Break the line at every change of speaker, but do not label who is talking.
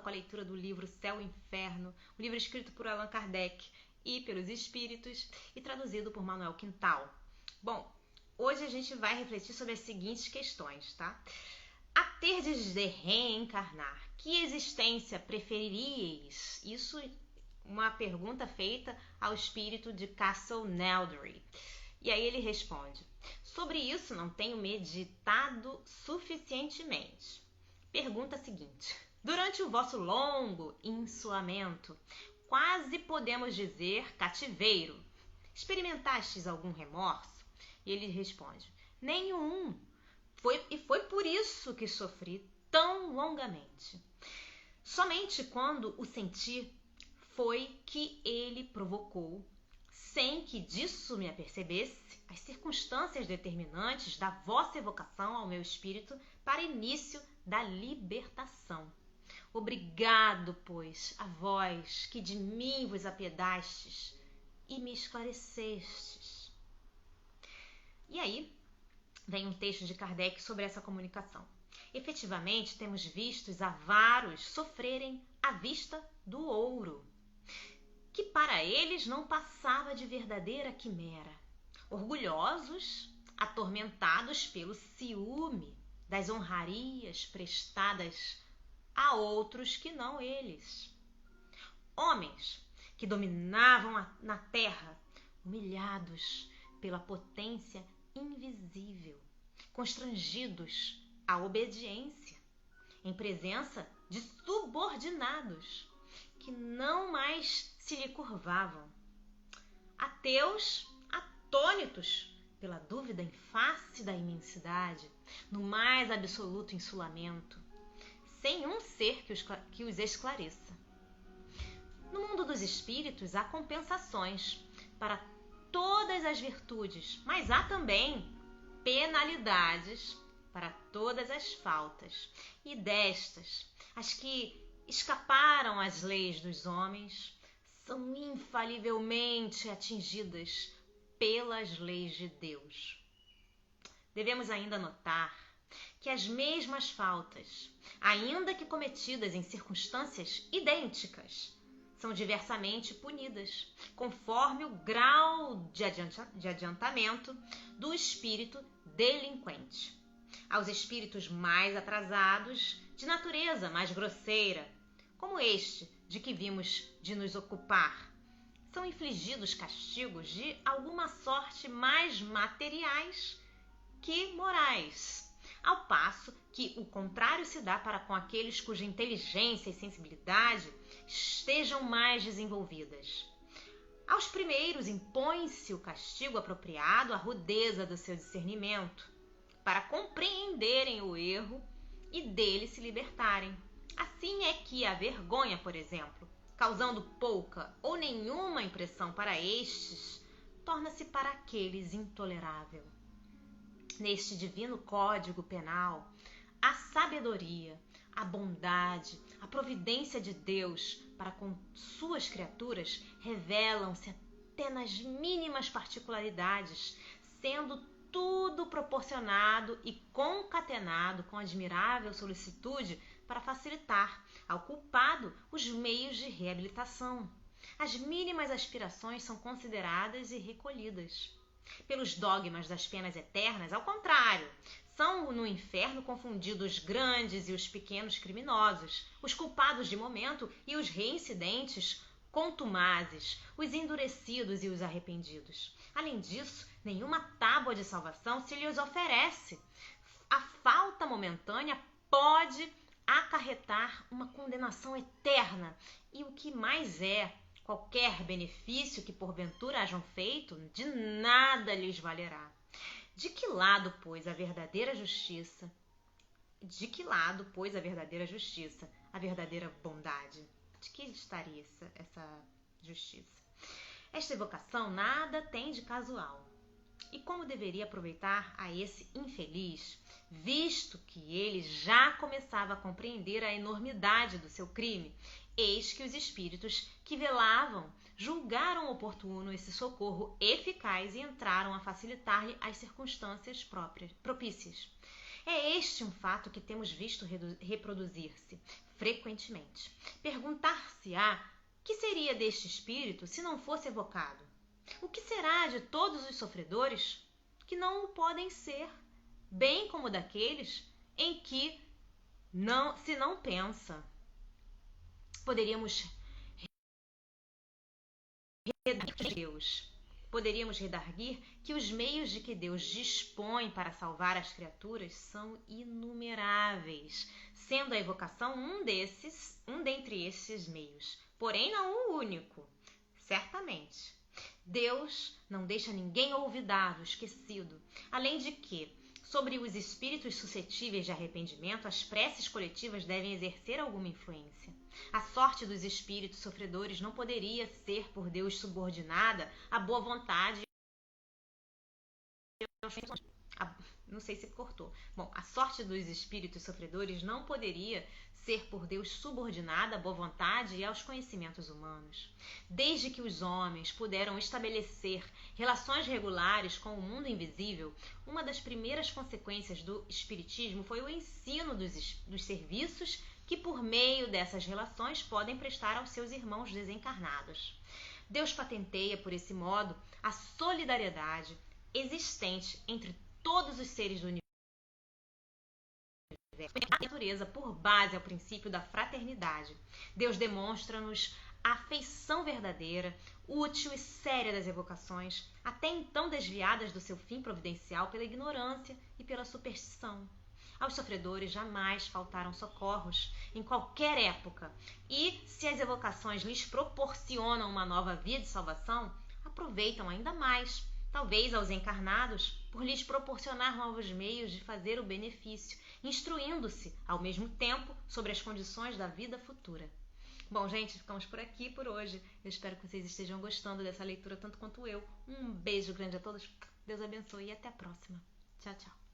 com a leitura do livro Céu e Inferno, um livro escrito por Allan Kardec e pelos espíritos e traduzido por Manuel Quintal. Bom, hoje a gente vai refletir sobre as seguintes questões, tá? A terdes de reencarnar, que existência preferiríeis? Isso uma pergunta feita ao espírito de Castle Neldry. E aí ele responde: sobre isso não tenho meditado suficientemente. Pergunta seguinte: durante o vosso longo insulamento, quase podemos dizer cativeiro, experimentastes algum remorso? E ele responde: nenhum. Foi por isso que sofri tão longamente. Somente quando o senti foi que ele provocou, sem que disso me apercebesse, as circunstâncias determinantes da vossa evocação ao meu espírito para início da libertação. Obrigado, pois, a vós que de mim vos apiedastes e me esclarecestes. E aí vem um texto de Kardec sobre essa comunicação. Efetivamente, temos visto os avaros sofrerem à vista do ouro, que para eles não passava de verdadeira quimera. Orgulhosos, atormentados pelo ciúme das honrarias prestadas a outros que não eles. Homens que dominavam na terra, humilhados pela potência invisível, constrangidos à obediência, em presença de subordinados que não mais se lhe curvavam. Ateus, atônitos pela dúvida em face da imensidade, no mais absoluto insulamento, sem um ser que os esclareça. No mundo dos espíritos há compensações para todas as virtudes, mas há também penalidades para todas as faltas. E destas, as que escaparam às leis dos homens são infalivelmente atingidas pelas leis de Deus. Devemos ainda notar que as mesmas faltas, ainda que cometidas em circunstâncias idênticas, são diversamente punidas, conforme o grau de adiantamento do espírito delinquente. Aos espíritos mais atrasados, de natureza mais grosseira, como este de que vimos de nos ocupar, são infligidos castigos de alguma sorte mais materiais que morais, ao passo que o contrário se dá para com aqueles cuja inteligência e sensibilidade estejam mais desenvolvidas. Aos primeiros impõe-se o castigo apropriado à rudeza do seu discernimento, para compreenderem o erro e dele se libertarem. Assim é que a vergonha, por exemplo, causando pouca ou nenhuma impressão para estes, torna-se para aqueles intolerável. Neste divino código penal, a sabedoria, a bondade, a providência de Deus para com suas criaturas revelam-se até nas mínimas particularidades, sendo tudo proporcionado e concatenado com admirável solicitude para facilitar ao culpado os meios de reabilitação. As mínimas aspirações são consideradas e recolhidas. Pelos dogmas das penas eternas, ao contrário, são no inferno confundidos os grandes e os pequenos criminosos, os culpados de momento e os reincidentes contumazes, os endurecidos e os arrependidos. Além disso, nenhuma tábua de salvação se lhes oferece. A falta momentânea pode acarretar uma condenação eterna e o que mais é, qualquer benefício que porventura hajam feito, de nada lhes valerá. De que lado, pois, a verdadeira justiça? De que lado, pois, a verdadeira justiça, a verdadeira bondade? De que estaria essa justiça? Esta evocação nada tem de casual. E como deveria aproveitar a esse infeliz, visto que ele já começava a compreender a enormidade do seu crime? Eis que os espíritos que velavam julgaram oportuno esse socorro eficaz e entraram a facilitar-lhe as circunstâncias propícias. É este um fato que temos visto reproduzir-se frequentemente. Perguntar-se-á que seria deste espírito se não fosse evocado? O que será de todos os sofredores que não o podem ser, bem como daqueles em que se não pensa? Poderíamos redarguir que os meios de que Deus dispõe para salvar as criaturas são inumeráveis, sendo a evocação um dentre esses meios, porém não o único. Certamente, Deus não deixa ninguém olvidado, esquecido, além de que, sobre os espíritos suscetíveis de arrependimento, as preces coletivas devem exercer alguma influência. A sorte dos espíritos sofredores não poderia ser por Deus subordinada à boa vontade. Não sei se cortou. Bom, a sorte dos espíritos sofredores não poderia ser por Deus subordinada à boa vontade e aos conhecimentos humanos. Desde que os homens puderam estabelecer relações regulares com o mundo invisível, uma das primeiras consequências do espiritismo foi o ensino dos serviços que por meio dessas relações podem prestar aos seus irmãos desencarnados. Deus patenteia, por esse modo, a solidariedade existente entre todos os seres do universo, a natureza por base ao princípio da fraternidade. Deus demonstra-nos a afeição verdadeira, útil e séria das evocações, até então desviadas do seu fim providencial pela ignorância e pela superstição. Aos sofredores jamais faltaram socorros, em qualquer época, e se as evocações lhes proporcionam uma nova via de salvação, aproveitam ainda mais, talvez aos encarnados, por lhes proporcionar novos meios de fazer o benefício, instruindo-se, ao mesmo tempo, sobre as condições da vida futura. Bom, gente, ficamos por aqui por hoje. Eu espero que vocês estejam gostando dessa leitura tanto quanto eu. Um beijo grande a todos, Deus abençoe e até a próxima. Tchau, tchau.